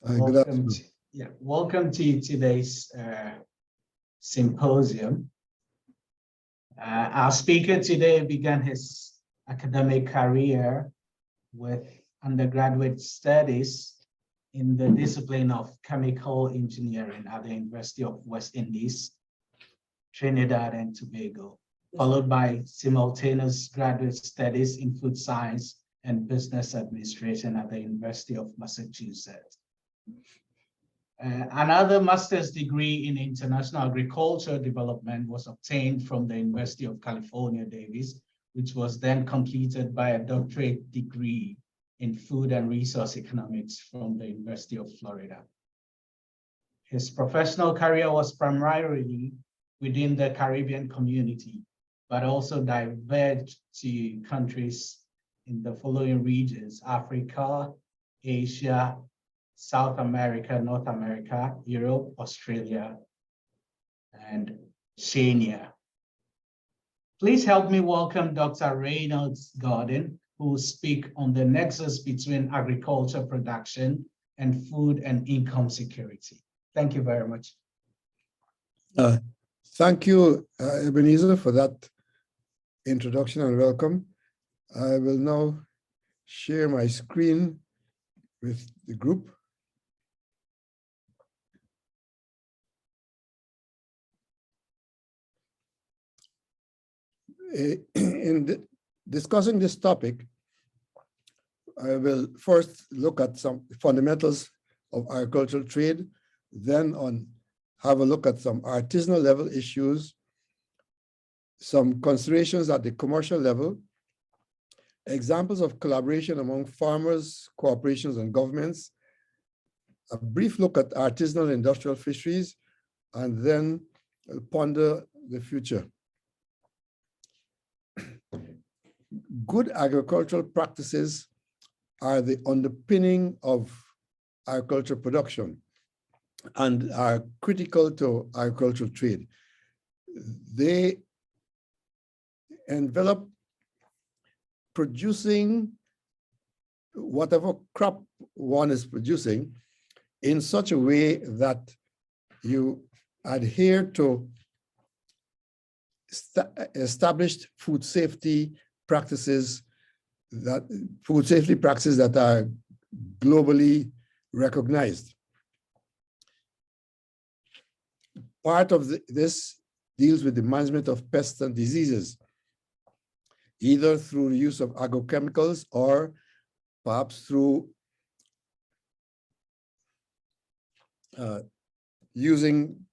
Good afternoon. Welcome to today's symposium. Our speaker today began his academic career with undergraduate studies in the discipline of chemical engineering at the University of West Indies, Trinidad and Tobago, followed by simultaneous graduate studies in food science and business administration at the University of Massachusetts. Another master's degree in international agriculture development was obtained from the University of California, Davis, which was then completed by a doctorate degree in food and resource economics from the University of Florida. His professional career was primarily within the Caribbean community, but also diverged to countries in the following regions: Africa, Asia, South America, North America, Europe, Australia, and Oceania. Please help me welcome Dr. Ronald Gordon, who will speak on the nexus between agriculture production and food and income security. Thank you very much. Thank you, Ebenezer, for that introduction and welcome. I will now share my screen with the group. In discussing this topic, I will first look at some fundamentals of agricultural trade, then have a look at some artisanal level issues, some considerations at the commercial level, examples of collaboration among farmers, corporations, and governments, a brief look at artisanal industrial fisheries, and then ponder the future. Good agricultural practices are the underpinning of agricultural production and are critical to agricultural trade. They envelop producing whatever crop one is producing in such a way that you adhere to established food safety practices that are globally recognized. Part of this deals with the management of pests and diseases, either through the use of agrochemicals or perhaps through using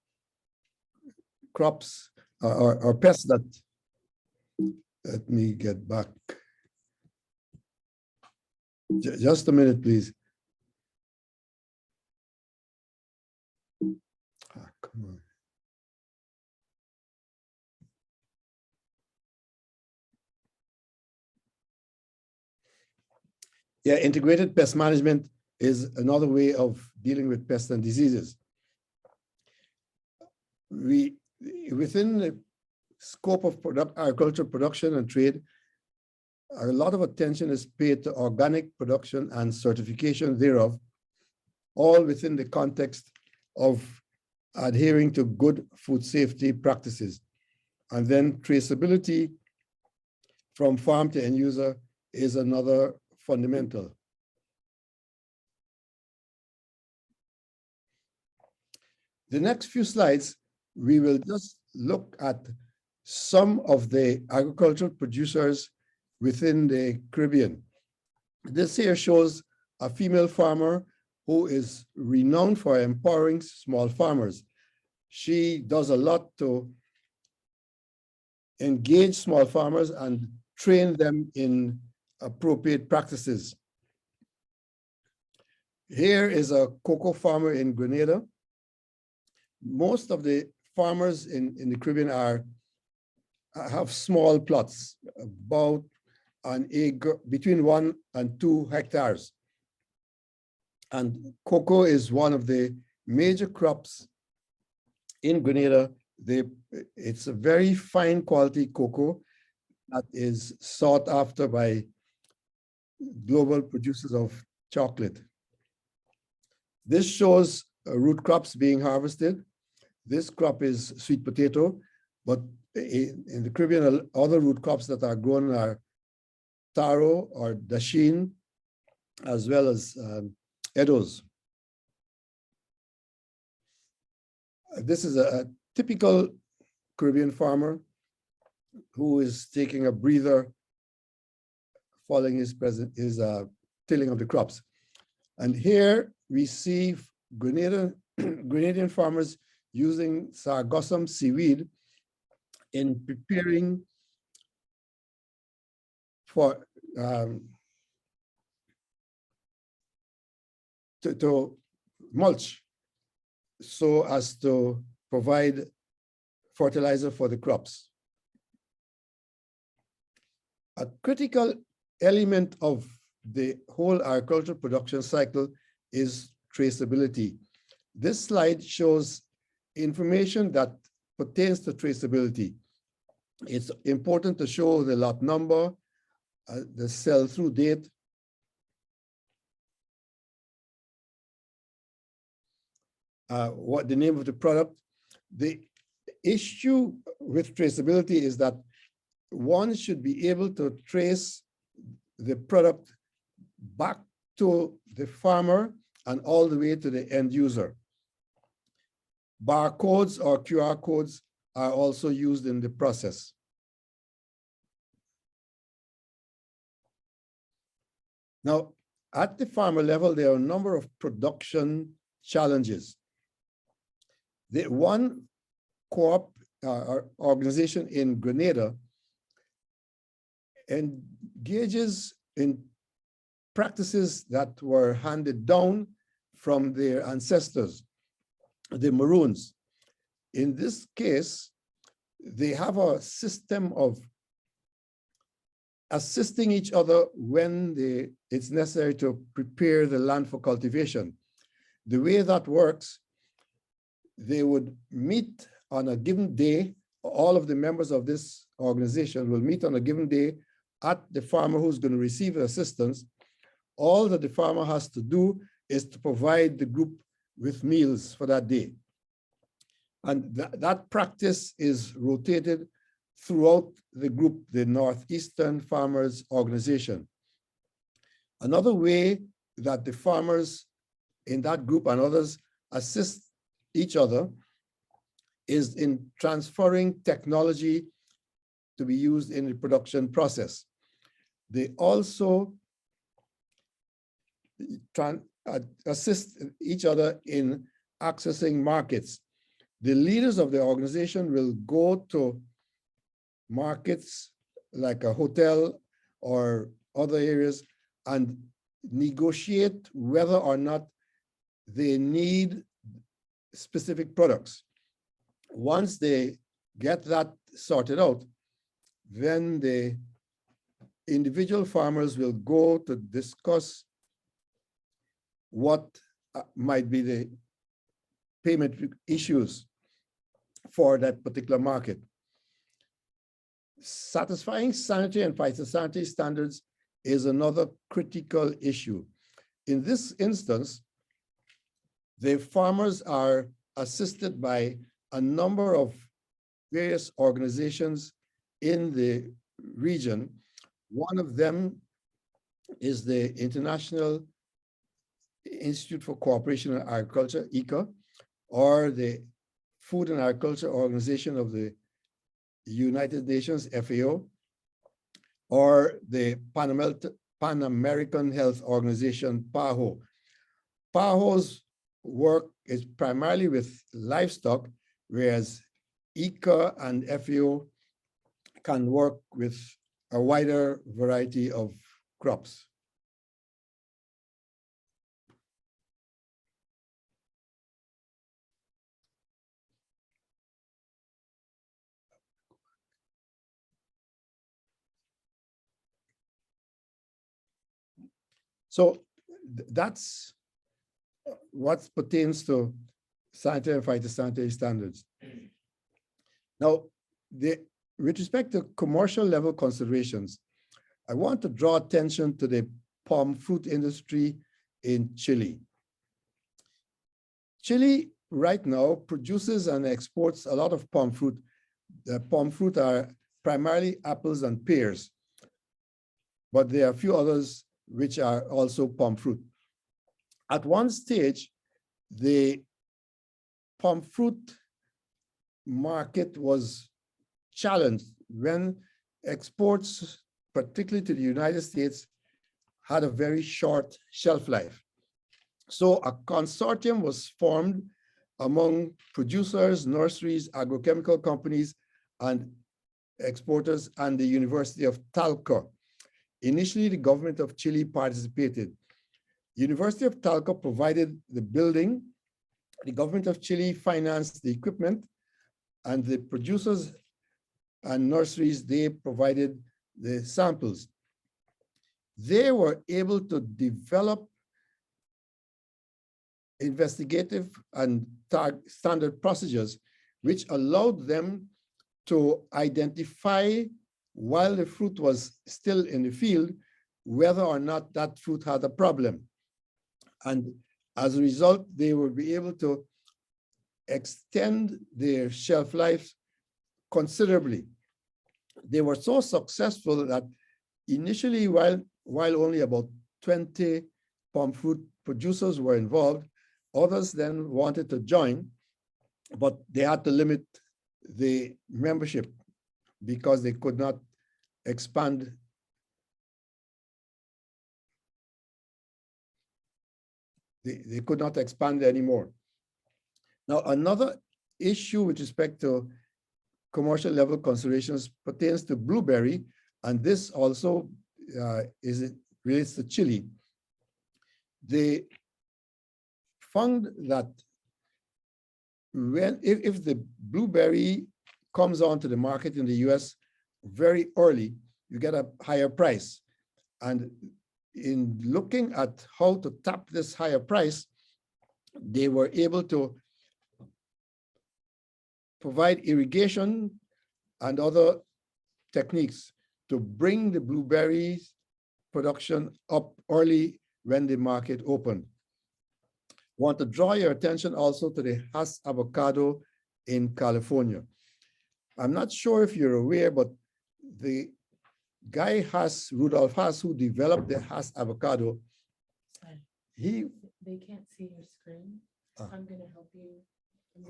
crops or pests that, let me get back. Just a minute, please. Come on. Yeah, integrated pest management is another way of dealing with pests and diseases. Within the scope of agricultural production and trade, a lot of attention is paid to organic production and certification thereof, all within the context of adhering to good food safety practices. And then traceability from farm to end user is another fundamental. The next few slides, we will just look at some of the agricultural producers within the Caribbean. This here shows a female farmer who is renowned for empowering small farmers. She does a lot to engage small farmers and train them in appropriate practices. Here is a cocoa farmer in Grenada. Most of the farmers in the Caribbean have small plots, about an acre, between 1 and 2 hectares. And cocoa is one of the major crops in Grenada. It's a very fine quality cocoa that is sought after by global producers of chocolate. This shows root crops being harvested. This crop is sweet potato, but in the Caribbean, other root crops that are grown are taro or dasheen, as well as edos. This is a typical Caribbean farmer who is taking a breather following his tilling of the crops. And here we see Grenadian farmers using sargassum seaweed in preparing for to mulch, so as to provide fertilizer for the crops. A critical element of the whole agricultural production cycle is traceability. This slide shows information that pertains to traceability. It's important to show the lot number, the sell-through date, what the name of the product. The issue with traceability is that one should be able to trace the product back to the farmer and all the way to the end user. Barcodes or QR codes are also used in the process. Now, at the farmer level, there are a number of production challenges. The one co-op organization in Grenada engages in practices that were handed down from their ancestors, the Maroons. In this case, they have a system of assisting each other when it's necessary to prepare the land for cultivation. The way that works, they would meet on a given day. All of the members of this organization will meet on a given day at the farmer who's going to receive assistance. All that the farmer has to do is to provide the group with meals for that day. And that practice is rotated throughout the group, the Northeastern Farmers Organization. Another way that the farmers in that group and others assist each other is in transferring technology to be used in the production process. They also assist each other in accessing markets. The leaders of the organization will go to markets like a hotel or other areas and negotiate whether or not they need specific products. Once they get that sorted out, then the individual farmers will go to discuss what might be the payment issues for that particular market. Satisfying sanitary and phytosanitary standards is another critical issue. In this instance, the farmers are assisted by a number of various organizations in the region. One of them is the International Institute for Cooperation in Agriculture, ICA, or the Food and Agriculture Organization of the United Nations, FAO, or the Pan American Health Organization, PAHO. PAHO's work is primarily with livestock, whereas ICA and FAO can work with a wider variety of crops. So that's what pertains to sanitary and phytosanitary standards. Now, with respect to commercial level considerations, I want to draw attention to the palm fruit industry in Chile. Chile right now produces and exports a lot of palm fruit. The palm fruit are primarily apples and pears, but there are a few others which are also palm fruit. At one stage, the palm fruit market was challenged when exports, particularly to the United States, had a very short shelf life. So a consortium was formed among producers, nurseries, agrochemical companies, and exporters, and the University of Talca. Initially, the government of Chile participated. University of Talca provided the building, the government of Chile financed the equipment, and the producers and nurseries, they provided the samples. They were able to develop investigative and standard procedures, which allowed them to identify, while the fruit was still in the field, whether or not that fruit had a problem. And as a result, they will be able to extend their shelf life considerably. They were so successful that initially, while only about 20 palm fruit producers were involved, others then wanted to join, but they had to limit the membership because they could not expand. They could not expand anymore. Now, another issue with respect to commercial level considerations pertains to blueberry, and this also relates to Chile. They found that if the blueberry comes onto the market in the US very early, you get a higher price. And in looking at how to tap this higher price, they were able to provide irrigation and other techniques to bring the blueberry production up early when the market opened. I want to draw your attention also to the Hass avocado in California. I'm not sure if you're aware, but the guy Rudolf Hass, who developed the Hass avocado, they can't see your screen. I'm gonna help you.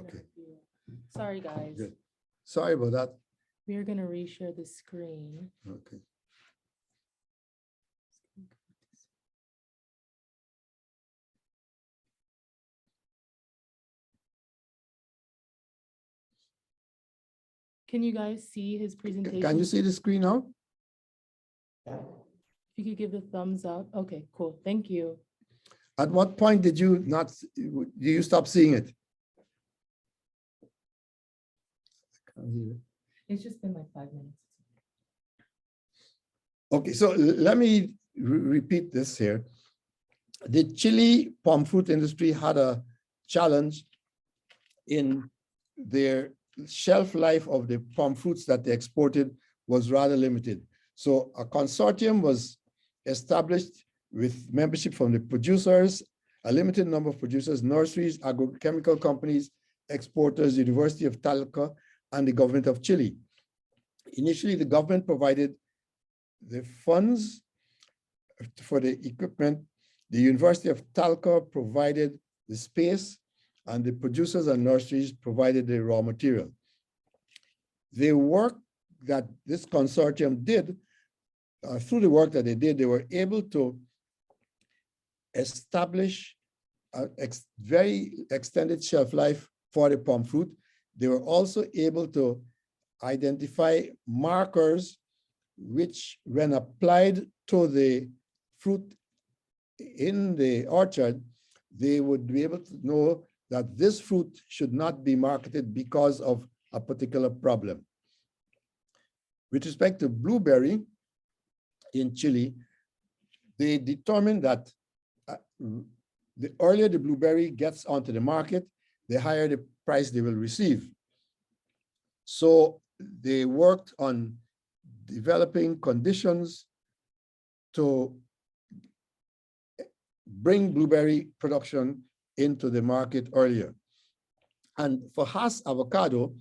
Okay. Sorry, guys. Good. Sorry about that. We're gonna reshare the screen. Okay. Can you guys see his presentation? Can you see the screen now? If you could give the thumbs up. Okay, cool. Thank you. At what point did you stop seeing it? It's just been like 5 minutes. Okay, so let me repeat this here. The Chile palm fruit industry had a challenge in their shelf life of the palm fruits that they exported was rather limited. So a consortium was established with membership from the producers, a limited number of producers, nurseries, agrochemical companies, exporters, University of Talca, and the government of Chile. Initially, the government provided the funds for the equipment. The University of Talca provided the space, and the producers and nurseries provided the raw material. The work that this consortium did, through the work that they did, they were able to establish a very extended shelf life for the palm fruit. They were also able to identify markers which, when applied to the fruit in the orchard, they would be able to know that this fruit should not be marketed because of a particular problem. With respect to blueberry in Chile, they determined that the earlier the blueberry gets onto the market, the higher the price they will receive. So they worked on developing conditions to bring blueberry production into the market earlier. And for Haas avocado,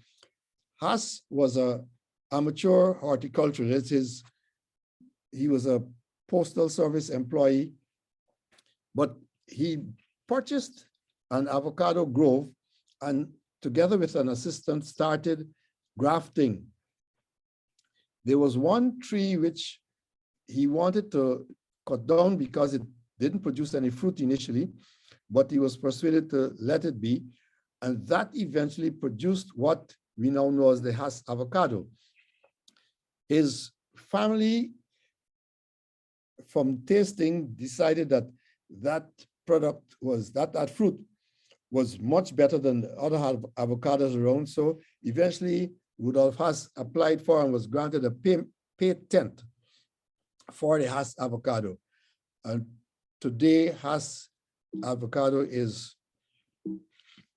Haas was an amateur horticulturalist. He was a postal service employee, but he purchased an avocado grove and together with an assistant started grafting. There was one tree which he wanted to cut down because it didn't produce any fruit initially, but he was persuaded to let it be. And that eventually produced what we now know as the Haas avocado. His family, from tasting, decided that that product was, that fruit was much better than the other avocados around. So eventually Rudolf Haas applied for and was granted a patent for the Haas avocado. And today Haas avocado is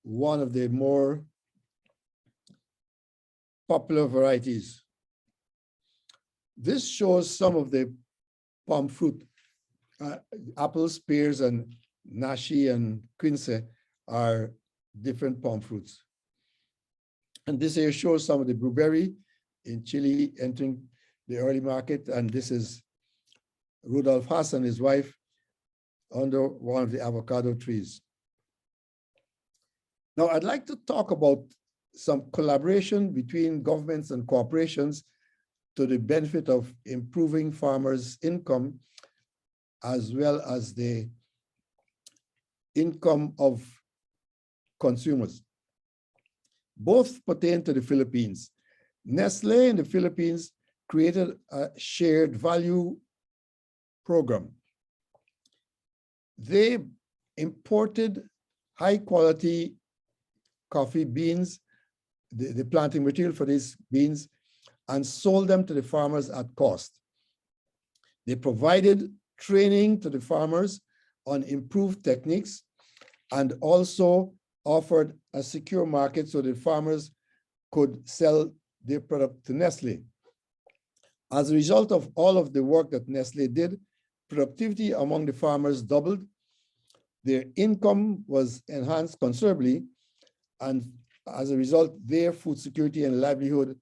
one of the more popular varieties. This shows some of the palm fruit. Apples, pears, and nashi and quince are different palm fruits. And this here shows some of the blueberry in Chile entering the early market. And this is Rudolf Haas and his wife under one of the avocado trees. Now, I'd like to talk about some collaboration between governments and corporations to the benefit of improving farmers' income, as well as the income of consumers. Both pertain to the Philippines. Nestle in the Philippines created a shared value program. They imported high quality coffee beans, the planting material for these beans, and sold them to the farmers at cost. They provided training to the farmers on improved techniques and also offered a secure market so the farmers could sell their product to Nestle. As a result of all of the work that Nestle did, productivity among the farmers doubled, their income was enhanced considerably, and as a result, their food security and livelihood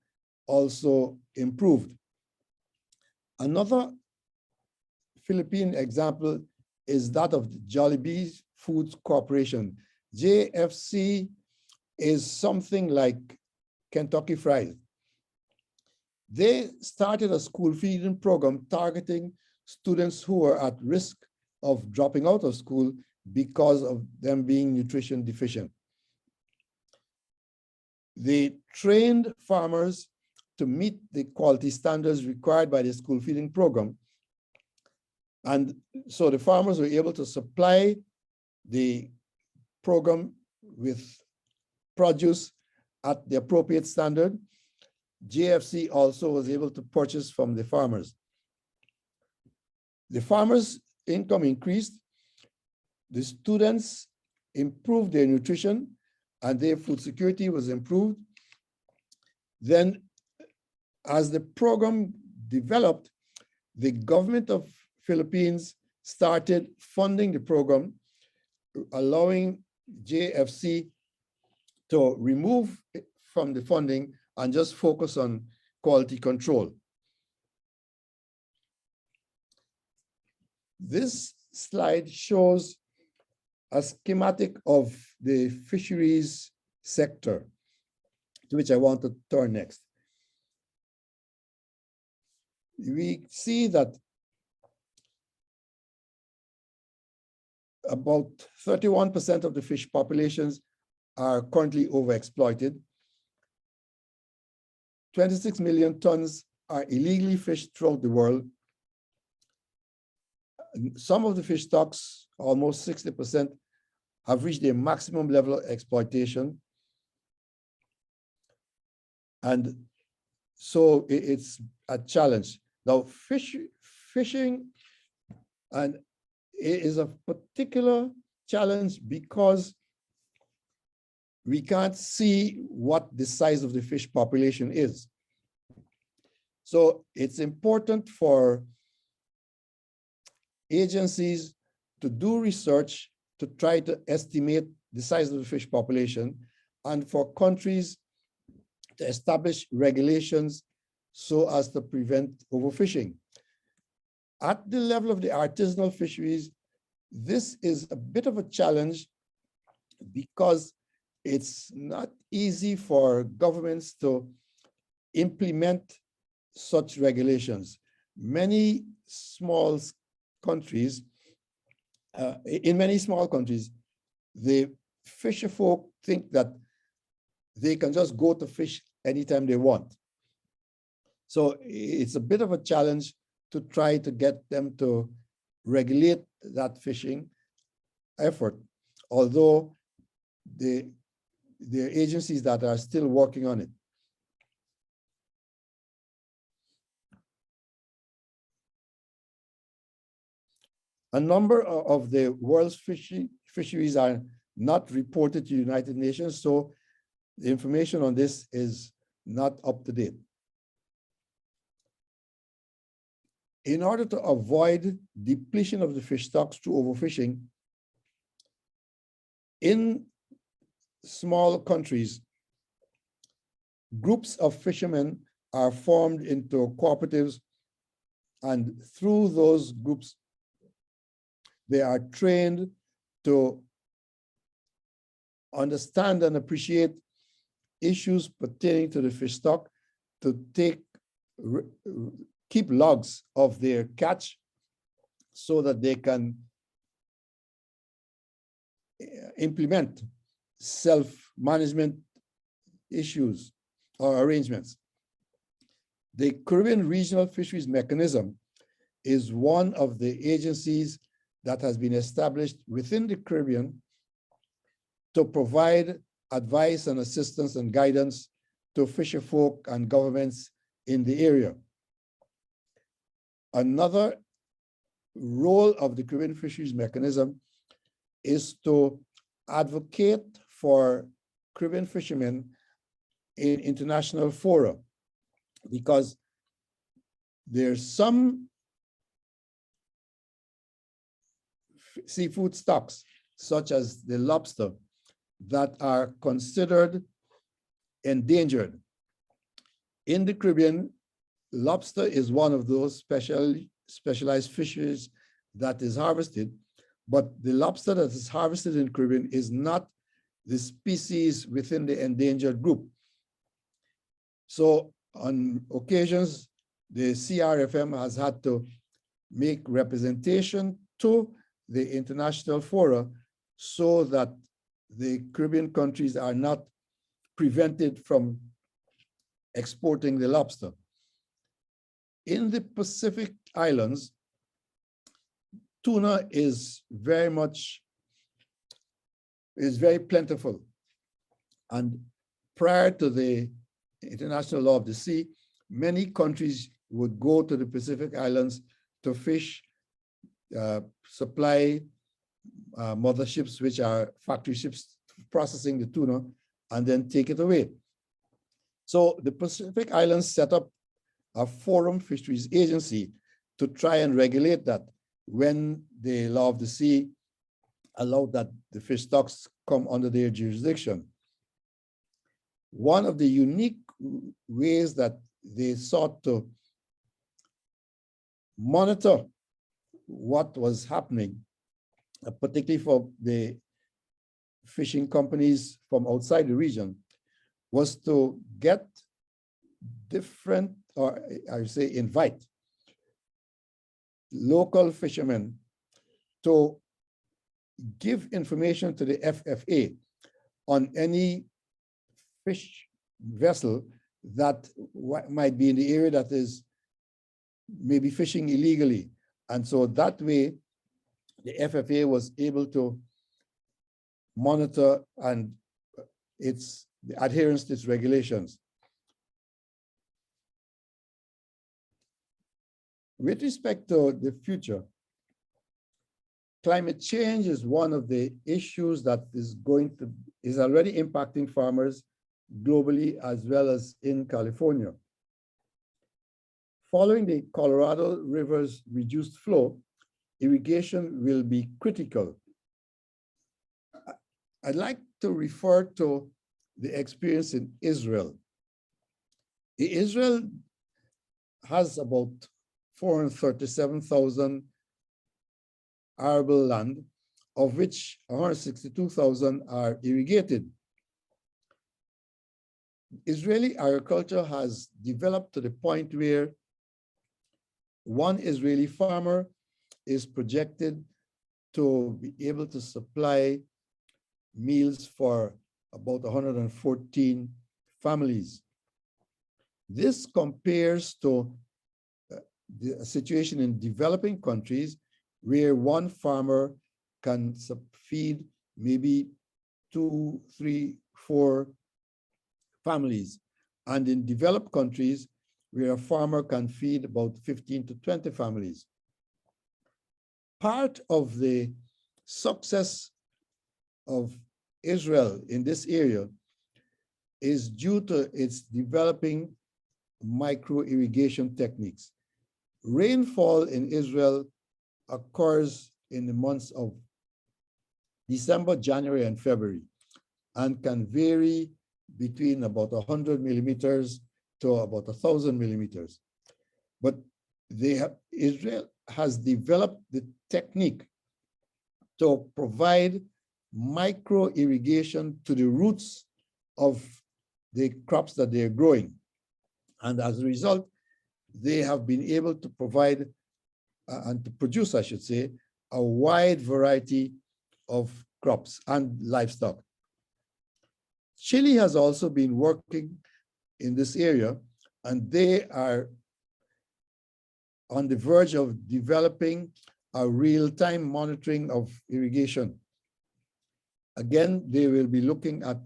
also improved. Another Philippine example is that of the Jollibee Foods Corporation. JFC is something like Kentucky Fried. They started a school feeding program targeting students who are at risk of dropping out of school because of them being nutrition deficient. They trained farmers to meet the quality standards required by the school feeding program. And so the farmers were able to supply the program with produce at the appropriate standard. JFC also was able to purchase from the farmers. The farmers' income increased, the students improved their nutrition, and their food security was improved. Then, as the program developed, the government of Philippines started funding the program, allowing JFC to remove it from the funding and just focus on quality control. This slide shows a schematic of the fisheries sector, to which I want to turn next. We see that about 31% of the fish populations are currently overexploited. 26 million tons are illegally fished throughout the world. Some of the fish stocks, almost 60%, have reached their maximum level of exploitation. And so it's a challenge. Now, fishing and it is a particular challenge because we can't see what the size of the fish population is. So it's important for agencies to do research to try to estimate the size of the fish population and for countries to establish regulations so as to prevent overfishing. At the level of the artisanal fisheries, this is a bit of a challenge because it's not easy for governments to implement such regulations. Many small countries, in many small countries, the fisher folk think that they can just go to fish anytime they want. So it's a bit of a challenge to try to get them to regulate that fishing effort, although there are agencies that are still working on it. A number of the world's fisheries are not reported to the United Nations, so the information on this is not up to date. In order to avoid depletion of the fish stocks through overfishing, in small countries, groups of fishermen are formed into cooperatives, and through those groups, they are trained to understand and appreciate issues pertaining to the fish stock, to keep logs of their catch so that they can implement self-management issues or arrangements. The Caribbean Regional Fisheries Mechanism is one of the agencies that has been established within the Caribbean to provide advice and assistance and guidance to fisher folk and governments in the area. Another role of the Caribbean Fisheries Mechanism is to advocate for Caribbean fishermen in international fora, because there's some seafood stocks, such as the lobster, that are considered endangered. In the Caribbean, lobster is one of those specialized fisheries that is harvested, but the lobster that is harvested in the Caribbean is not the species within the endangered group. So on occasions, the CRFM has had to make representation to the international fora so that the Caribbean countries are not prevented from exporting the lobster. In the Pacific Islands, tuna is very plentiful. And prior to the International Law of the Sea, many countries would go to the Pacific Islands to fish, supply motherships, which are factory ships processing the tuna, and then take it away. So the Pacific Islands set up a forum fisheries agency to try and regulate that when the Law of the Sea allowed that the fish stocks come under their jurisdiction. One of the unique ways that they sought to monitor what was happening, particularly for the fishing companies from outside the region, was to get different, or I would say invite local fishermen to give information to the FFA on any fish vessel that might be in the area that is maybe fishing illegally. And so that way, the FFA was able to monitor and its adherence to its regulations. With respect to the future, climate change is one of the issues that is already impacting farmers globally as well as in California. Following the Colorado River's reduced flow, irrigation will be critical I'd like to refer to the experience in Israel. Israel has about 437,000 arable land, of which 162,000 are irrigated. Israeli agriculture has developed to the point where one Israeli farmer is projected to be able to supply meals for about 114 families. This compares to the situation in developing countries where one farmer can feed maybe 2, 3, 4 families. And in developed countries where a farmer can feed about 15 to 20 families. Part of the success of Israel in this area is due to its developing micro irrigation techniques. Rainfall in Israel occurs in the months of December, January, and February, and can vary between about 100 millimeters to about 1,000 millimeters. But Israel has developed the technique to provide micro irrigation to the roots of the crops that they're growing. And as a result, they have been able to provide and to produce, I should say, a wide variety of crops and livestock. Chile has also been working in this area, and they are on the verge of developing a real-time monitoring of irrigation. Again, they will be looking at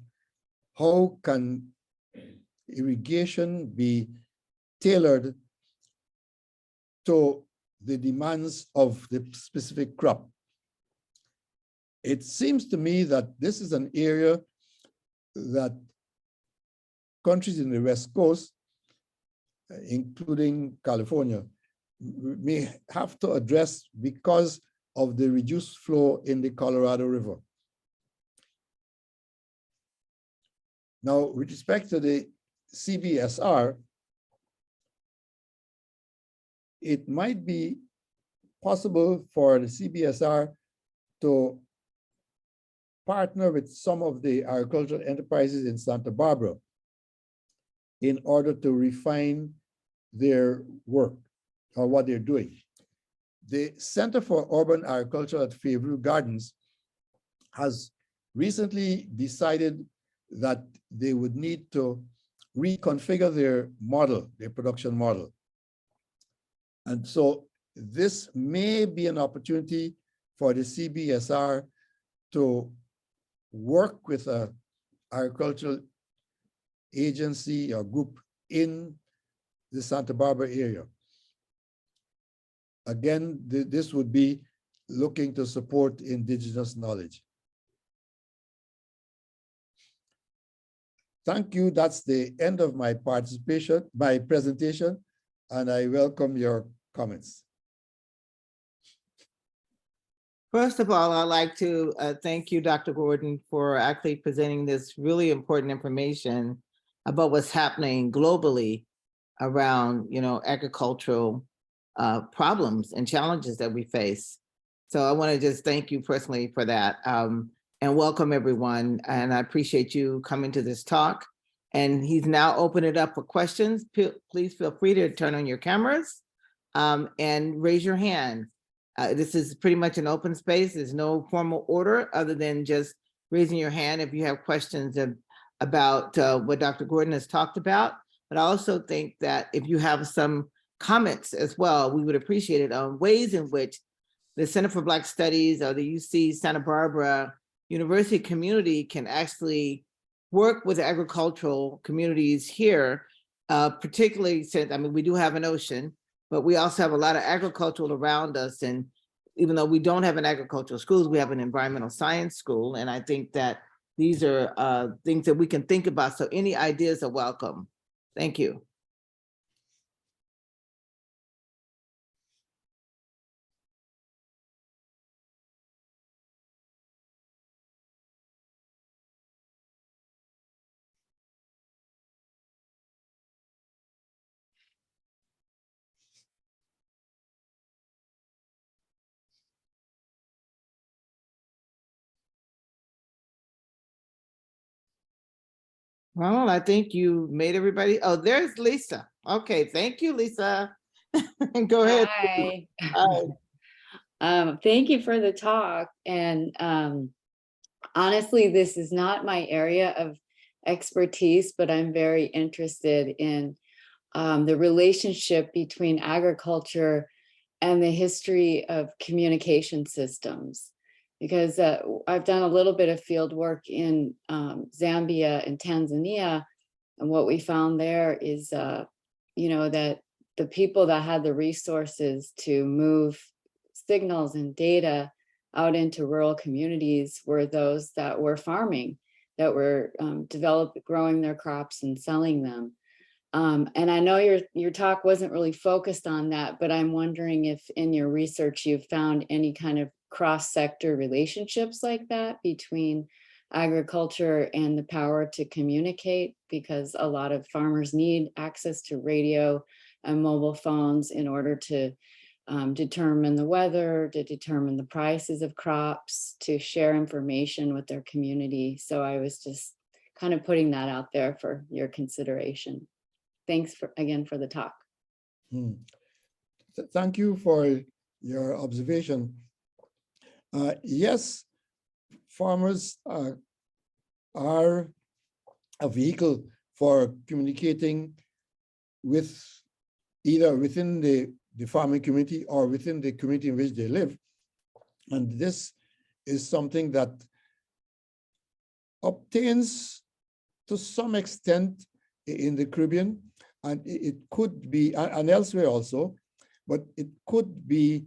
how can irrigation be tailored to the demands of the specific crop. It seems to me that this is an area that countries in the West Coast, including California, may have to address because of the reduced flow in the Colorado River. Now, with respect to the CBSR, it might be possible for the CBSR to partner with some of the agricultural enterprises in Santa Barbara in order to refine their work or what they're doing. The Center for Urban Agriculture at Fairview Gardens has recently decided that they would need to reconfigure their model, their production model. And so this may be an opportunity for the CBSR to work with an agricultural agency or group in the Santa Barbara area. Again, this would be looking to support indigenous knowledge. Thank you. That's the end of my presentation, and I welcome your comments. First of all, I'd like to thank you, Dr. Gordon, for actually presenting this really important information about what's happening globally around, agricultural problems and challenges that we face. So I want to just thank you personally for that, and welcome everyone. And I appreciate you coming to this talk. And he's now opened it up for questions. Please feel free to turn on your cameras and raise your hand. This is pretty much an open space. There's no formal order other than just raising your hand if you have questions about what Dr. Gordon has talked about. But I also think that if you have some comments as well, we would appreciate it on ways in which the Center for Black Studies or the UC Santa Barbara University community can actually work with agricultural communities here, particularly since, we do have an ocean, but we also have a lot of agricultural around us. And even though we don't have an agricultural school, we have an environmental science school. And I think that these are things that we can think about. So any ideas are welcome. Thank you. Ronald, I think you made everybody. Oh, there's Lisa. Okay, thank you, Lisa. Go ahead. Hi. Hi. Thank you for the talk. And honestly, this is not my area of expertise, but I'm very interested in the relationship between agriculture and the history of communication systems. Because I've done a little bit of field work in Zambia and Tanzania. And what we found there is, that the people that had the resources to move signals and data out into rural communities were those that were farming, that were growing their crops and selling them. And I know your talk wasn't really focused on that, but I'm wondering if in your research you've found any kind of cross-sector relationships like that between agriculture and the power to communicate, because a lot of farmers need access to radio and mobile phones in order to determine the weather, to determine the prices of crops, to share information with their community. So I was just kind of putting that out there for your consideration. Thanks again for the talk. Thank you for your observation. Yes, farmers are a vehicle for communicating with either within the farming community or within the community in which they live. And this is something that obtains to some extent in the Caribbean, and it could be, and elsewhere also, but it could be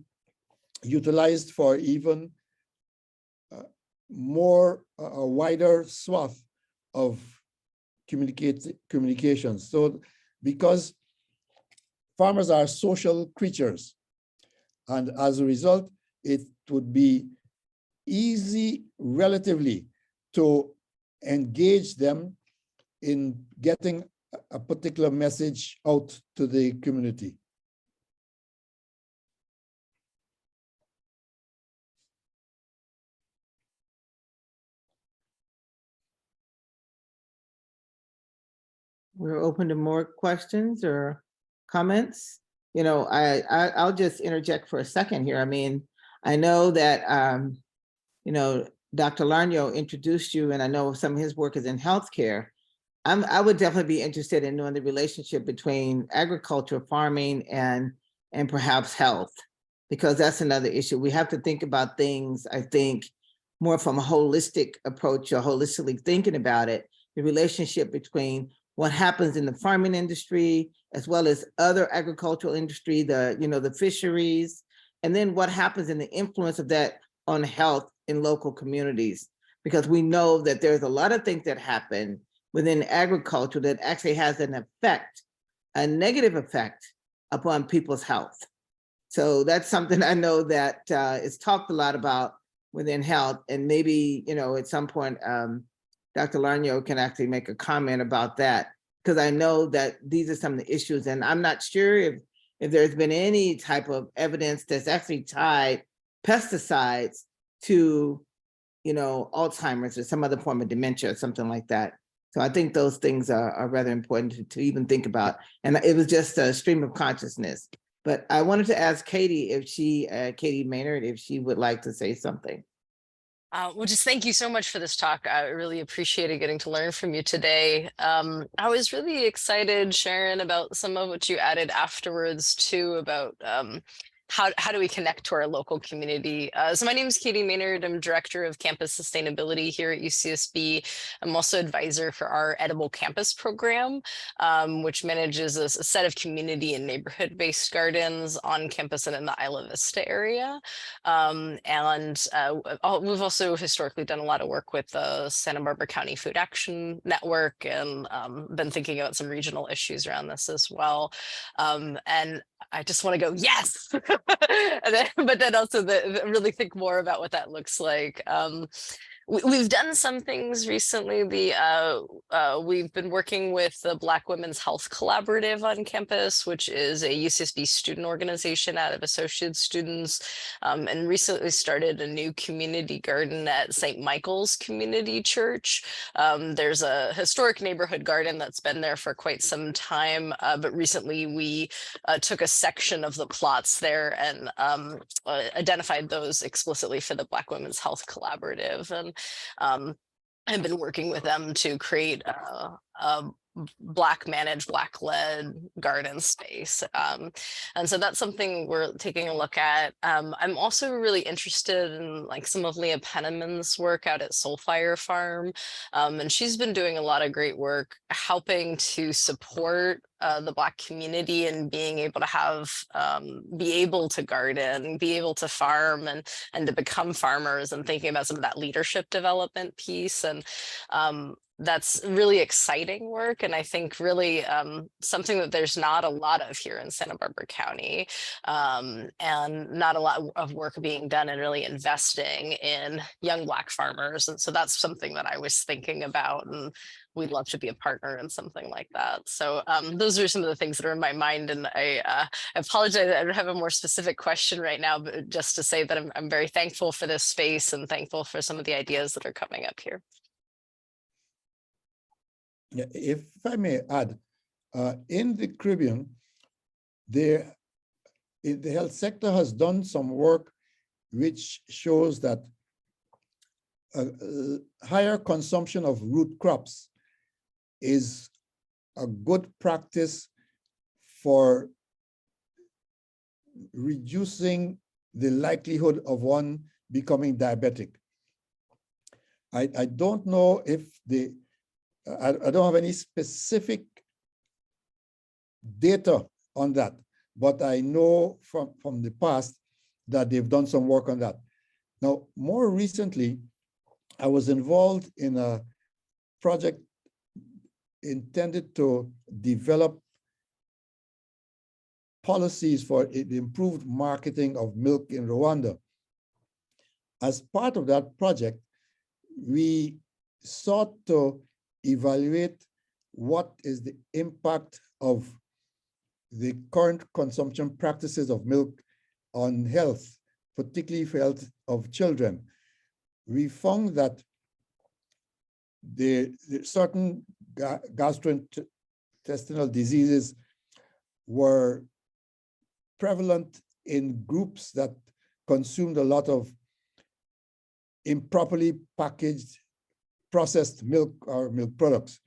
utilized for even a wider swath of communications. So because farmers are social creatures, and as a result, it would be easy relatively to engage them in getting a particular message out to the community. We're open to more questions or comments. I'll just interject for a second here. I mean, I know that, Dr. Larnio introduced you, and I know some of his work is in healthcare. I would definitely be interested in knowing the relationship between agriculture, farming, and perhaps health, because that's another issue. We have to think about things, I think, more from a holistic approach, or holistically thinking about it, the relationship between what happens in the farming industry, as well as other agricultural industry, the fisheries, and then what happens in the influence of that on health in local communities. Because we know that there's a lot of things that happen within agriculture that actually has an effect, a negative effect upon people's health. So that's something I know that is talked a lot about within health, and maybe, at some point, Dr. Larnio can actually make a comment about that, because I know that these are some of the issues, and I'm not sure if there's been any type of evidence that's actually tied pesticides to, Alzheimer's or some other form of dementia or something like that. So I think those things are rather important to even think about. And it was just a stream of consciousness. But I wanted to ask Katie Katie Maynard, if she would like to say something. Well, just thank you so much for this talk. I really appreciated getting to learn from you today. I was really excited, Sharon, about some of what you added afterwards too, about how do we connect to our local community? So my name is Katie Maynard. I'm Director of Campus Sustainability here at UCSB. I'm also advisor for our Edible Campus program, which manages a set of community and neighborhood-based gardens on campus and in the Isla Vista area. We've also historically done a lot of work with the Santa Barbara County Food Action Network, and been thinking about some regional issues around this as well. And I just want to go, yes, but then also really think more about what that looks like. We've done some things recently. We've been working with the Black Women's Health Collaborative on campus, which is a UCSB student organization out of associate students, and recently started a new community garden at St. Michael's Community Church. There's a historic neighborhood garden that's been there for quite some time, but recently we took a section of the plots there and identified those explicitly for the Black Women's Health Collaborative. And I've been working with them to create a Black managed, Black led garden space. And so that's something we're taking a look at. I'm also really interested in like some of Leah Penniman's work out at Soulfire Farm. And she's been doing a lot of great work helping to support the Black community and being able to have, be able to garden, be able to farm and to become farmers, and thinking about some of that leadership development piece. And that's really exciting work, and I think really something that there's not a lot of here in Santa Barbara County, and not a lot of work being done in really investing in young Black farmers. And so that's something that I was thinking about, and we'd love to be a partner in something like that. So those are some of the things that are in my mind, and I apologize that I don't have a more specific question right now, but just to say that I'm very thankful for this space and thankful for some of the ideas that are coming up here. Yeah, if I may add, in the Caribbean, the health sector has done some work which shows that higher consumption of root crops is a good practice for reducing the likelihood of one becoming diabetic. I don't know if I don't have any specific data on that, but I know from the past that they've done some work on that. Now, more recently, I was involved in a project intended to develop policies for the improved marketing of milk in Rwanda. As part of that project, we sought to evaluate what is the impact of the current consumption practices of milk on health, particularly for health of children. We found that the certain gastrointestinal diseases were prevalent in groups that consumed a lot of improperly packaged processed milk or milk products.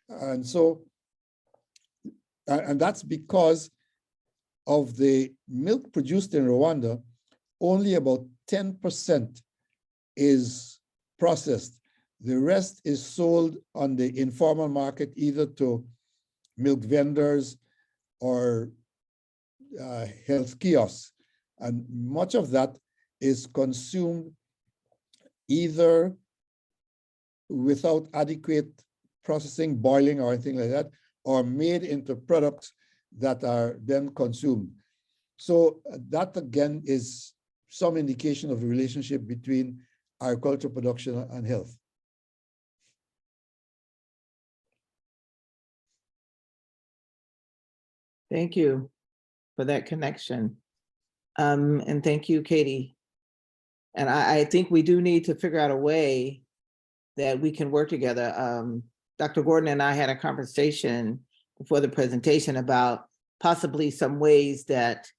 And so, and that's because of the milk produced in Rwanda, only about 10% is processed. The rest is sold on the informal market, either to milk vendors or health kiosks. And much of that is consumed either without adequate processing, boiling, or anything like that, or made into products that are then consumed. So that again is some indication of the relationship between agricultural production and health. Thank you for that connection. And thank you, Katie. And I think we do need to figure out a way that we can work together. Dr. Gordon and I had a conversation before the presentation about possibly some ways that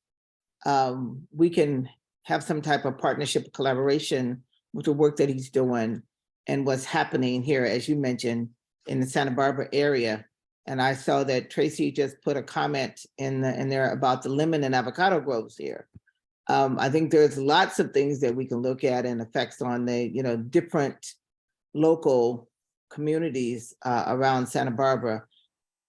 we can have some type of partnership collaboration with the work that he's doing and what's happening here, as you mentioned, in the Santa Barbara area. And I saw that Tracy just put a comment in there about the lemon and avocado groves here. I think there's lots of things that we can look at and effects on the different local communities around Santa Barbara.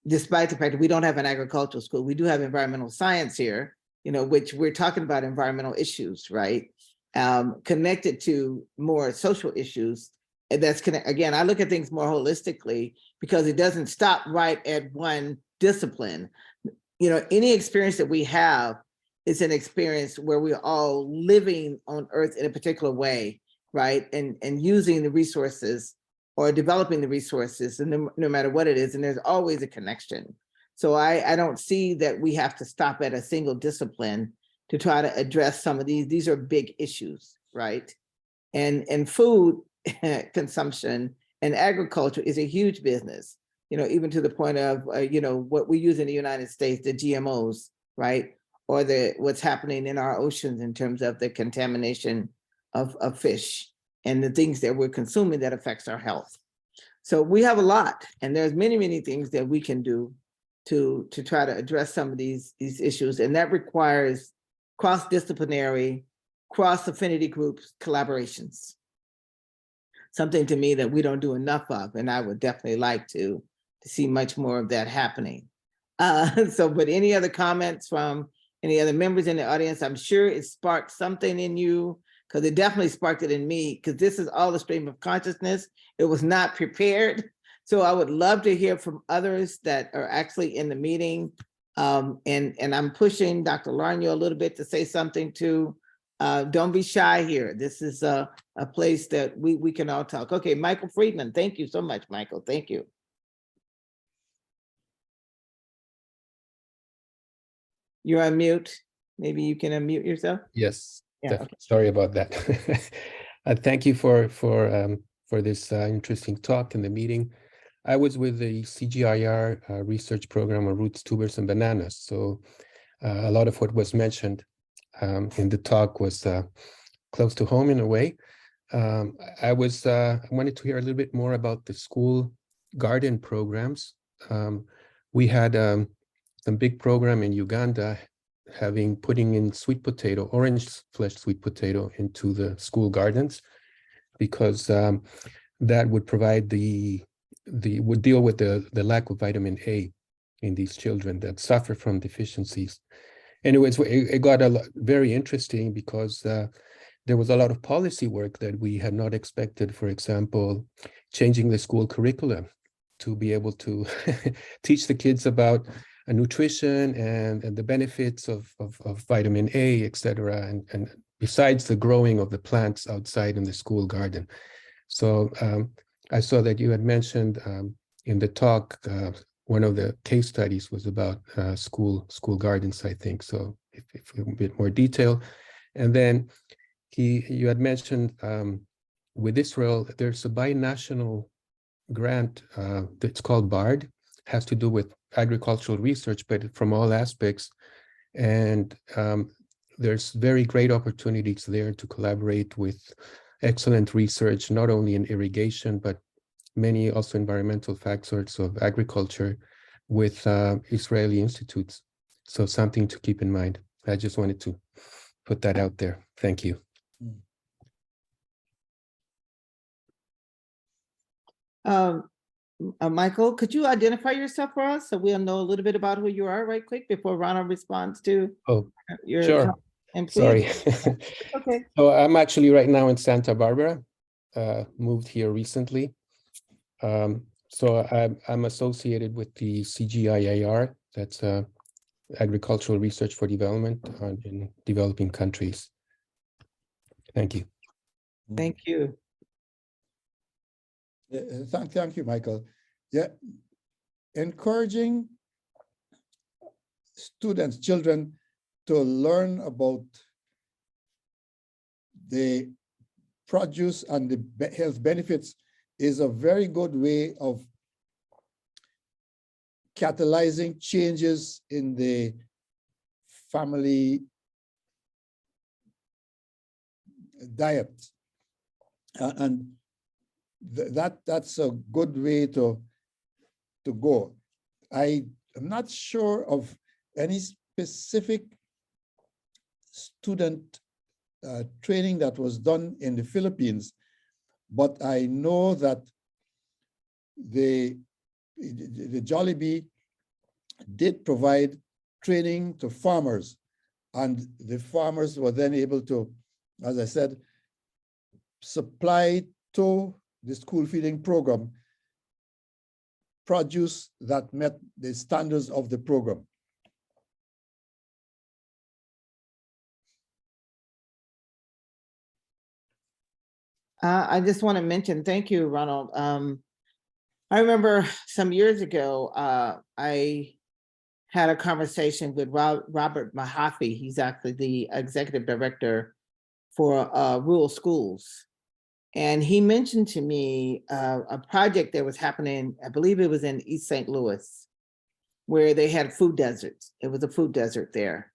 Despite the fact that we don't have an agricultural school, we do have environmental science here, which we're talking about environmental issues, right? Connected to more social issues. And that's again, I look at things more holistically because it doesn't stop right at one discipline. Any experience that we have is an experience where we're all living on Earth in a particular way. right? And using the resources or developing the resources, and no matter what it is, and there's always a connection. So I don't see that we have to stop at a single discipline to try to address some of these. These are big issues, right? And food consumption and agriculture is a huge business, even to the point of, what we use in the United States, the GMOs, right? Or what's happening in our oceans in terms of the contamination of fish and the things that we're consuming that affects our health. So we have a lot, and there's many, many things that we can do to try to address some of these issues. And that requires cross-disciplinary, cross-affinity groups, collaborations. Something to me that we don't do enough of, and I would definitely like to see much more of that happening. But any other comments from any other members in the audience? I'm sure it sparked something in you, because it definitely sparked it in me, because this is all the stream of consciousness. It was not prepared. So I would love to hear from others that are actually in the meeting. And I'm pushing Dr. Larnio a little bit to say something too. Don't be shy here. This is a place that we can all talk. Okay, Michael Friedman, thank you so much, Michael. Thank you. You're on mute. Maybe you can unmute yourself. Yes, Yeah, okay. Sorry about that. Thank you for this interesting talk in the meeting. I was with the CGIAR research program on roots, tubers, and bananas. So a lot of what was mentioned in the talk was close to home in a way. I wanted to hear a little bit more about the school garden programs. We had some big program in Uganda putting in sweet potato, orange flesh sweet potato into the school gardens, because that would provide would deal with the lack of vitamin A in these children that suffer from deficiencies. Anyways, it got very interesting because there was a lot of policy work that we had not expected. For example, changing the school curriculum to be able to teach the kids about nutrition and the benefits of vitamin A, et cetera, and besides the growing of the plants outside in the school garden. So I saw that you had mentioned in the talk, one of the case studies was about school gardens, I think. So if a bit more detail. And then you had mentioned with Israel, there's a binational grant that's called BARD, has to do with agricultural research, but from all aspects. And there's very great opportunities there to collaborate with excellent research, not only in irrigation, but many also environmental factors of agriculture with Israeli institutes. So something to keep in mind. I just wanted to put that out there. Thank you. Michael, could you identify yourself for us so we'll know a little bit about who you are right quick before Ronald responds to your sure. And Sorry. Okay. So I'm actually right now in Santa Barbara, moved here recently. So I'm associated with the CGIAR, that's Agricultural Research for Development in developing countries. Thank you. Thank you. Thank you, Michael. Yeah, encouraging students, children, to learn about the produce and the health benefits is a very good way of catalyzing changes in the family diet. And that's a good way to go. I am not sure of any specific student training that was done in the Philippines, but I know that the Jollibee did provide training to farmers, and the farmers were then able to, as I said, supply to the school feeding program produce that met the standards of the program. I just want to mention, thank you, Ronald. I remember some years ago, I had a conversation with Robert Mahaffey. He's actually the executive director for rural schools. And he mentioned to me a project that was happening, I believe it was in East St. Louis, where they had food deserts. It was a food desert there.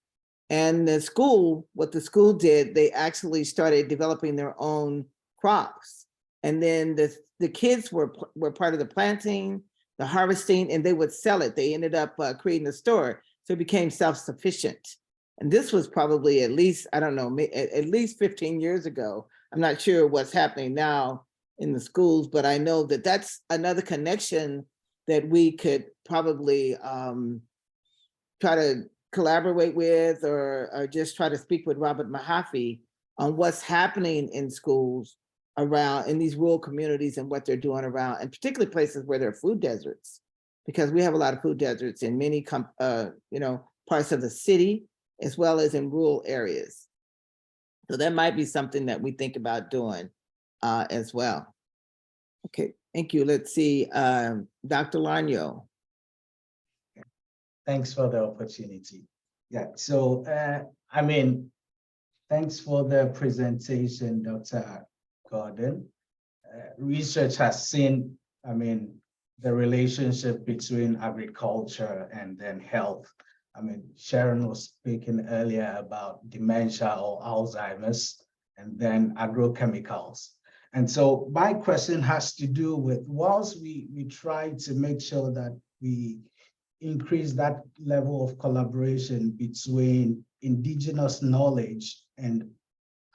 And the school, what the school did, they actually started developing their own crops. And then the kids were part of the planting, the harvesting, and they would sell it. They ended up creating a store. So it became self-sufficient. And this was probably at least, I don't know, at least 15 years ago. I'm not sure what's happening now in the schools, but I know that that's another connection that we could probably try to collaborate with or just try to speak with Robert Mahaffey on what's happening in schools around in these rural communities and what they're doing around, and particularly places where there are food deserts, because we have a lot of food deserts in many parts of the city as well as in rural areas. So that might be something that we think about doing as well. Okay, thank you. Let's see, Dr. Lanyo. Thanks for the opportunity. Yeah, so I mean, thanks for the presentation, Dr. Gordon. Research has seen, I mean, the relationship between agriculture and then health. I mean, Sharon was speaking earlier about dementia or Alzheimer's and then agrochemicals. And so my question has to do with, whilst we try to make sure that we increase that level of collaboration between indigenous knowledge and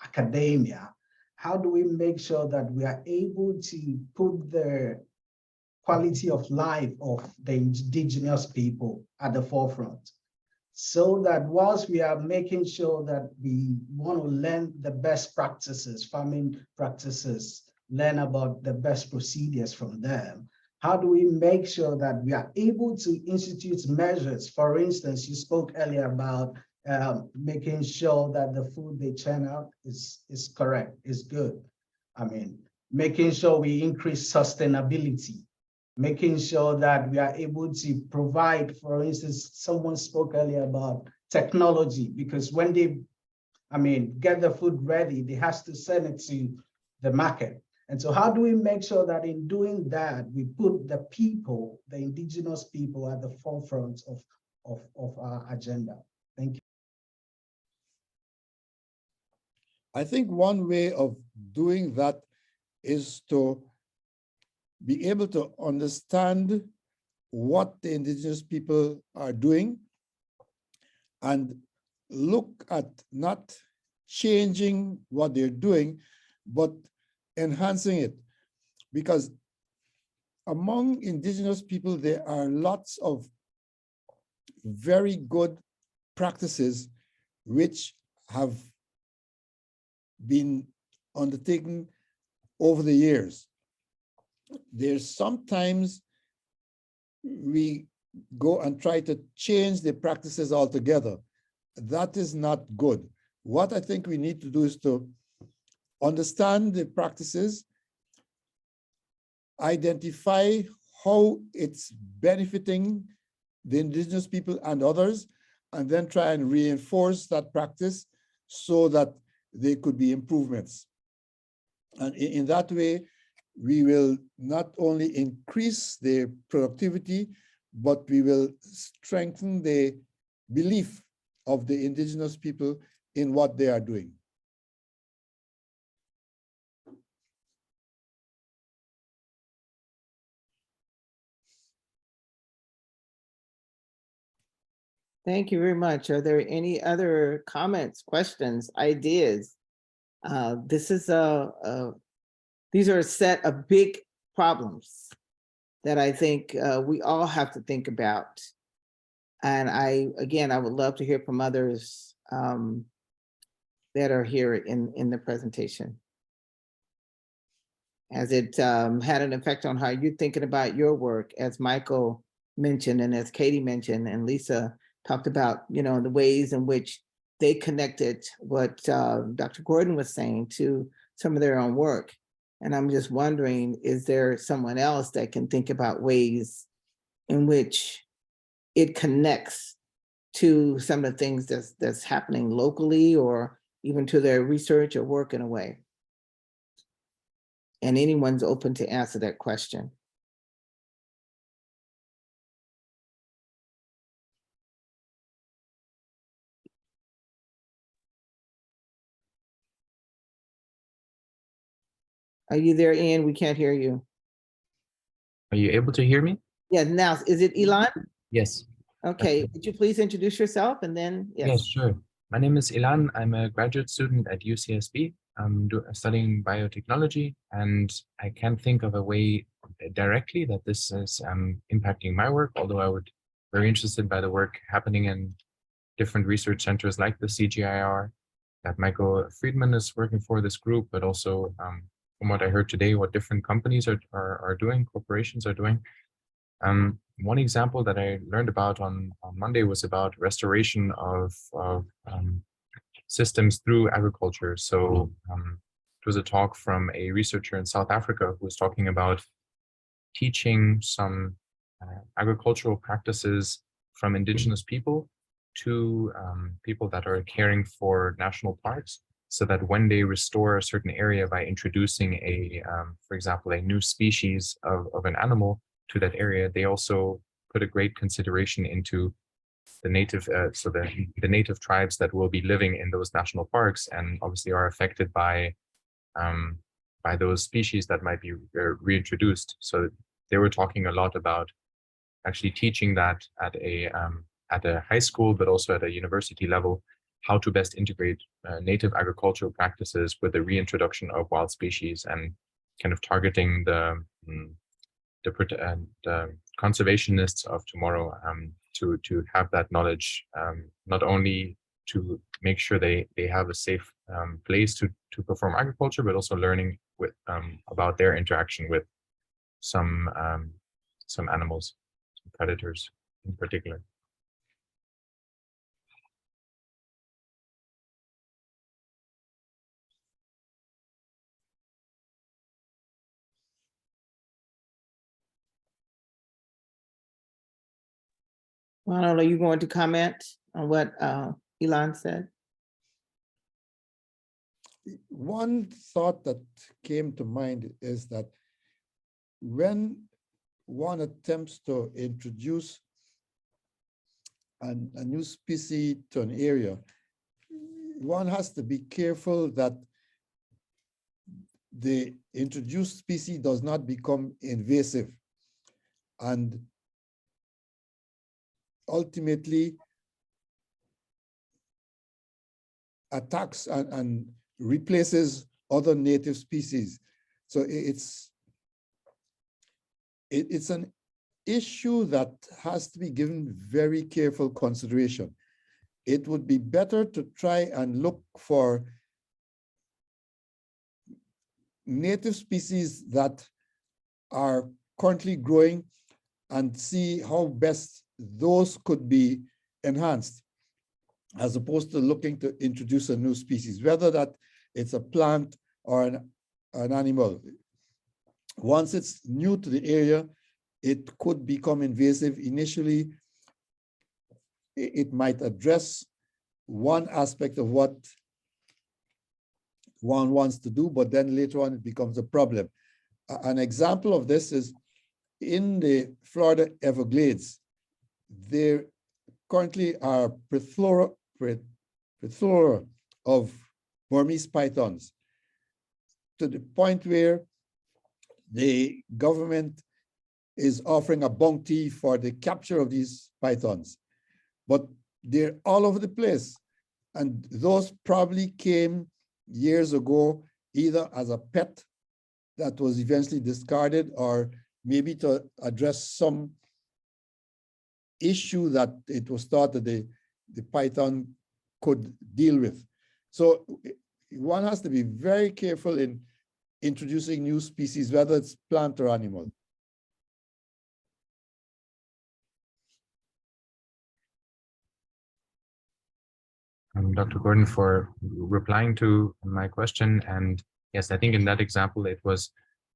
academia, how do we make sure that we are able to put the quality of life of the indigenous people at the forefront? So that whilst we are making sure that we want to learn the best practices, farming practices, learn about the best procedures from them, how do we make sure that we are able to institute measures? For instance, you spoke earlier about making sure that the food they churn out is correct, is good. I mean, making sure we increase sustainability, making sure that we are able to provide, for instance, someone spoke earlier about technology, because when they, I mean, get the food ready, they have to send it to the market. And so how do we make sure that in doing that, we put the people, the indigenous people at the forefront of our agenda? Thank you. I think one way of doing that is to be able to understand what the indigenous people are doing and look at not changing what they're doing, but enhancing it. Because among indigenous people, there are lots of very good practices which have been undertaken over the years. There's sometimes we go and try to change the practices altogether. That is not good. What I think we need to do is to understand the practices, identify how it's benefiting the indigenous people and others, and then try and reinforce that practice so that there could be improvements. And in that way, we will not only increase the productivity, but we will strengthen the belief of the indigenous people in what they are doing. Thank you very much. Are there any other comments, questions, ideas? These are a set of big problems that I think we all have to think about. And I would love to hear from others that are here in the presentation. Has it had an effect on how you're thinking about your work, as Michael mentioned, and as Katie mentioned, and Lisa talked about, the ways in which they connected what Dr. Gordon was saying to some of their own work. And I'm just wondering, is there someone else that can think about ways in which it connects to some of the things that's happening locally, or even to their research or work in a way? And anyone's open to answer that question. Are you there, Ian? We can't hear you. Are you able to hear me? Yeah, now, is it Elon? Yes. Okay, would you please introduce yourself and then, Yes, yes. sure. My name is Ilan. I'm a graduate student at UCSB. I'm studying biotechnology, and I can't think of a way directly that this is impacting my work, although I would very interested by the work happening in different research centers like the CGIAR that Michael Friedman is working for, this group, but also from what I heard today, what different companies are doing, corporations are doing. One example that I learned about on Monday was about restoration of systems through agriculture. So it was a talk from a researcher in South Africa who was talking about teaching some agricultural practices from indigenous people to people that are caring for national parks, so that when they restore a certain area by introducing a, for example, a new species of an animal to that area, they also put a great consideration into the native, so the native tribes that will be living in those national parks and obviously are affected by those species that might be reintroduced. So they were talking a lot about actually teaching that at a high school, but also at a university level, how to best integrate native agricultural practices with the reintroduction of wild species, and kind of targeting the conservationists of tomorrow to have that knowledge, not only to make sure they have a safe place to perform agriculture, but also learning with about their interaction with some animals, some predators in particular. Ronald, are you going to comment on what Elon said? One thought that came to mind is that when one attempts to introduce a new species to an area, one has to be careful that the introduced species does not become invasive and ultimately attacks and replaces other native species. So it's an issue that has to be given very careful consideration. It would be better to try and look for native species that are currently growing and see how best those could be enhanced, as opposed to looking to introduce a new species, whether that it's a plant or an animal. Once it's new to the area, it could become invasive. Initially, it might address one aspect of what one wants to do, but then later on it becomes a problem. An example of this is in the Florida Everglades. There currently are plethora of Burmese pythons, to the point where the government is offering a bounty for the capture of these pythons. But they're all over the place. And those probably came years ago, either as a pet that was eventually discarded, or maybe to address some issue that it was thought that the python could deal with. So one has to be very careful in introducing new species, whether it's plant or animal. Dr. Gordon, for replying to my question and yes, I think in that example, it was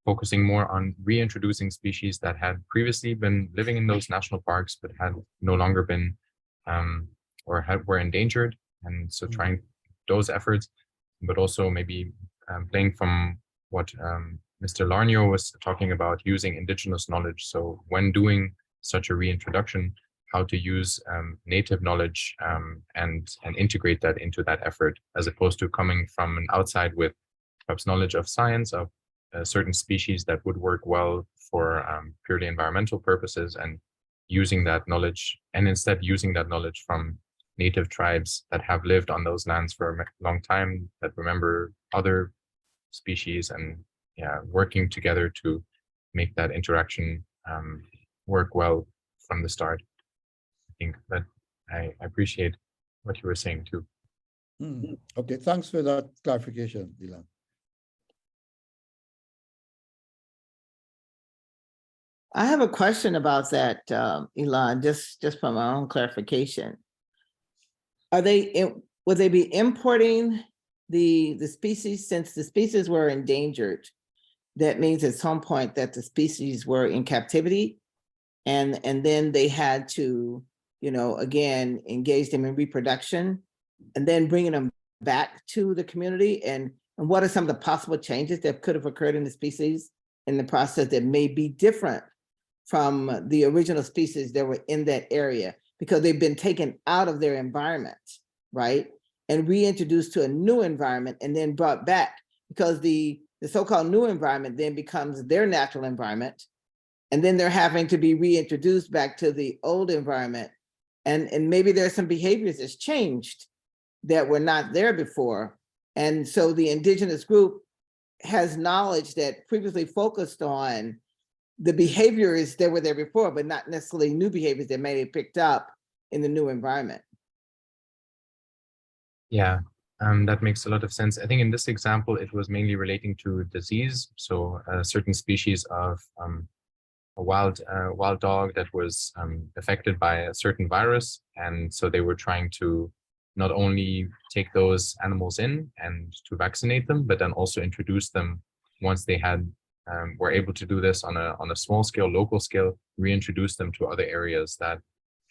focusing more on reintroducing species that had previously been living in those national parks, but had no longer been were endangered. And so trying those efforts, but also maybe playing from what Mr. Larnio was talking about, using indigenous knowledge. So when doing such a reintroduction, how to use native knowledge and integrate that into that effort, as opposed to coming from an outside with perhaps knowledge of science, of certain species that would work well for purely environmental purposes, and using that knowledge, and instead using that knowledge from native tribes that have lived on those lands for a long time, that remember other species, and yeah, working together to make that interaction work well from the start. I think that I appreciate what you were saying too. Okay, thanks for that clarification, Dylan. I have a question about that, Elon, just for my own clarification. Would they be importing the species, since the species were endangered? That means at some point that the species were in captivity, and then they had to, again, engage them in reproduction, and then bringing them back to the community. And what are some of the possible changes that could have occurred in the species in the process that may be different from the original species that were in that area, because they've been taken out of their environment, right? And reintroduced to a new environment and then brought back, because the so-called new environment then becomes their natural environment. And then they're having to be reintroduced back to the old environment. And maybe there's some behaviors that's changed that were not there before. And so the indigenous group has knowledge that previously focused on the behaviors that were there before, but not necessarily new behaviors that may have picked up in the new environment. Yeah, that makes a lot of sense. I think in this example, it was mainly relating to disease. So a certain species of a wild dog that was affected by a certain virus. And so they were trying to not only take those animals in and to vaccinate them, but then also introduce them, once they had were able to do this on a small scale, local scale, reintroduce them to other areas that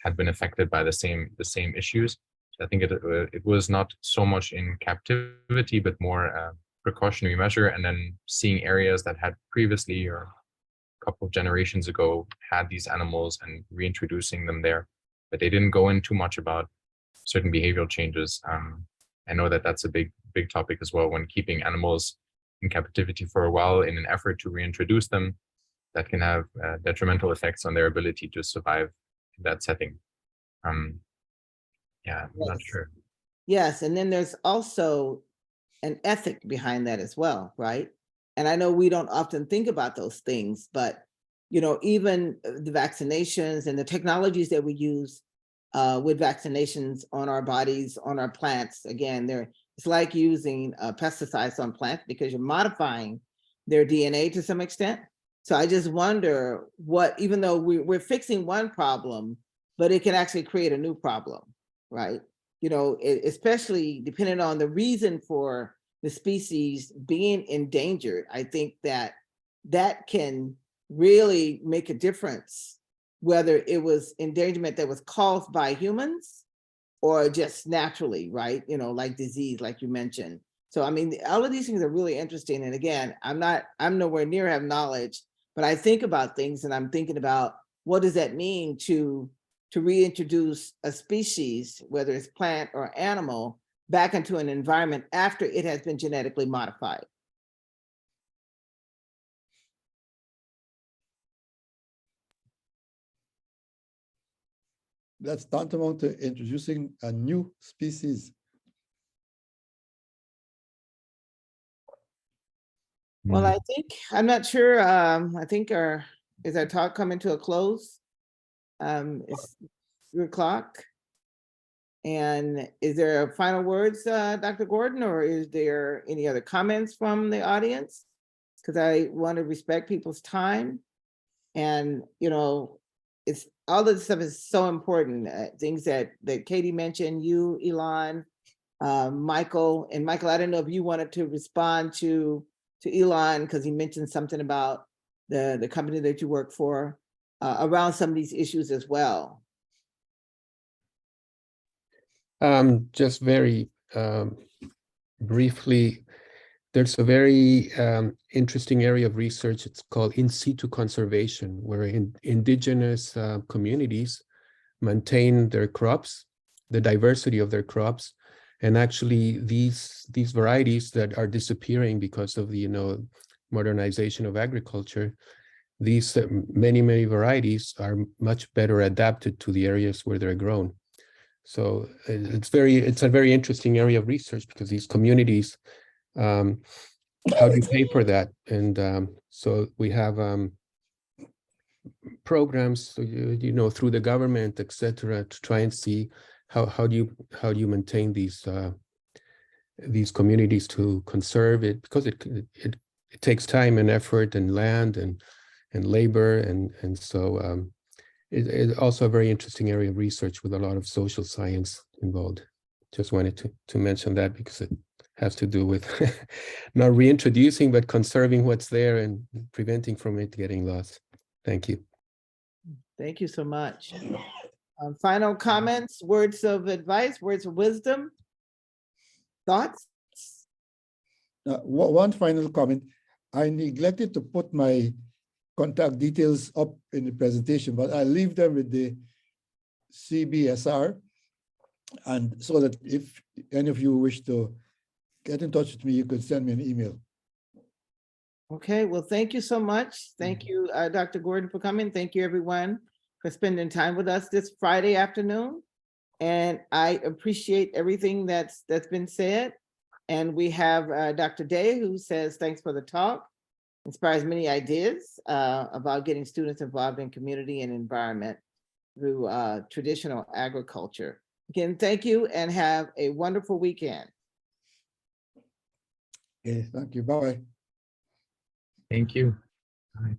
had been affected by the same issues. I think it was not so much in captivity, but more precautionary measure, and then seeing areas that had previously or a couple of generations ago had these animals and reintroducing them there. But they didn't go in too much about certain behavioral changes. I know that that's a big topic as well, when keeping animals in captivity for a while in an effort to reintroduce them, that can have detrimental effects on their ability to survive in that setting. Yeah, I'm not sure. Yes, and then there's also an ethic behind that as well, right? And I know we don't often think about those things, but even the vaccinations and the technologies that we use with vaccinations on our bodies, on our plants, again, it's like using pesticides on plants, because you're modifying their DNA to some extent. So I just wonder even though we're fixing one problem, but it can actually create a new problem, right? Especially depending on the reason for the species being endangered. I think that can really make a difference, whether it was endangerment that was caused by humans or just naturally, right? Like disease, like you mentioned. So, I mean, all of these things are really interesting. And again, I'm nowhere near have knowledge, but I think about things, and I'm thinking about what does that mean to reintroduce a species, whether it's plant or animal, back into an environment after it has been genetically modified. That's tantamount to introducing a new species. Well, I think, I'm not sure, I think is our talk coming to a close? It's 3:00. And is there final words, Dr. Gordon, or is there any other comments from the audience? Because I want to respect people's time. And, it's all of this stuff is so important. Things that Katie mentioned, you, Elon, Michael, I don't know if you wanted to respond to to Elon, because he mentioned something about the company that you work for around some of these issues as well. Just very briefly, there's a very interesting area of research. It's called in situ conservation, where indigenous communities maintain their crops, the diversity of their crops, and actually these varieties that are disappearing because of the modernization of agriculture. These many varieties are much better adapted to the areas where they're grown. So it's a very interesting area of research, because these communities, how do you pay for that? And so we have programs, through the government, etc., to try and see how do you maintain these communities to conserve it, because it takes time and effort and land and labor, and so it's also a very interesting area of research with a lot of social science involved. Just wanted to mention that, because it has to do with not reintroducing, but conserving what's there and preventing from it getting lost. Thank you. Thank you so much. Final comments, words of advice, words of wisdom, thoughts? One final comment. I neglected to put my contact details up in the presentation, but I leave them with the CBSR, and so that if any of you wish to get in touch with me, you could send me an email. Okay, well, thank you so much. Thank you, Dr. Gordon, for coming. Thank you, everyone, for spending time with us this Friday afternoon. And I appreciate everything that's been said. And we have Dr. Day, who says, thanks for the talk. Inspires many ideas about getting students involved in community and environment through traditional agriculture. Again, thank you and have a wonderful weekend. Okay, thank you. Bye. Thank you. Bye.